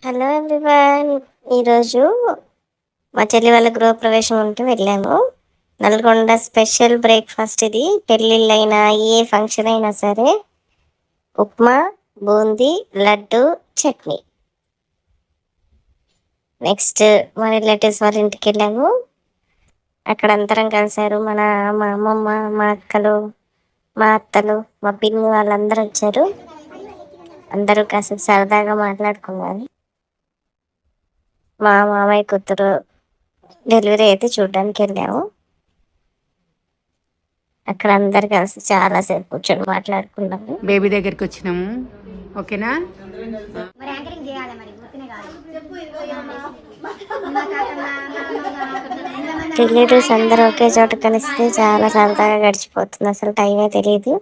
Hello everyone. ఈరోజు మా చెల్లి వాళ్ళ గృహప్రవేశం ఉంటే వెళ్ళాము. నల్గొండ స్పెషల్ బ్రేక్ఫాస్ట్ ఇది. పెళ్ళిళ్ళైనా ఏ ఫంక్షన్ అయినా సరే ఉప్మా, బూందీ, లడ్డు, చట్నీ. నెక్స్ట్ మా రిలేటివ్స్ వాళ్ళ ఇంటికి వెళ్ళాము. అక్కడ అందరం కలిశారు. మా అమ్మమ్మ, మా అక్కలు, మా అత్తలు, మా పిన్ని వాళ్ళందరూ వచ్చారు. అందరూ కాసేపు సరదాగా మాట్లాడుకున్నారు. మా మామయ్య కూతురు డెలివరీ అయితే చూడడానికి వెళ్ళాము. అక్కడ అందరు కలిసి చాలాసేపు కూర్చొని మాట్లాడుకున్నాము. బేబీ దగ్గరికి వచ్చినాము. ఓకేనా? రిలేటివ్స్ అందరూ ఒకే చోట కలిస్తే చాలా సరదాగా గడిచిపోతుంది, అసలు టైమే తెలియదు.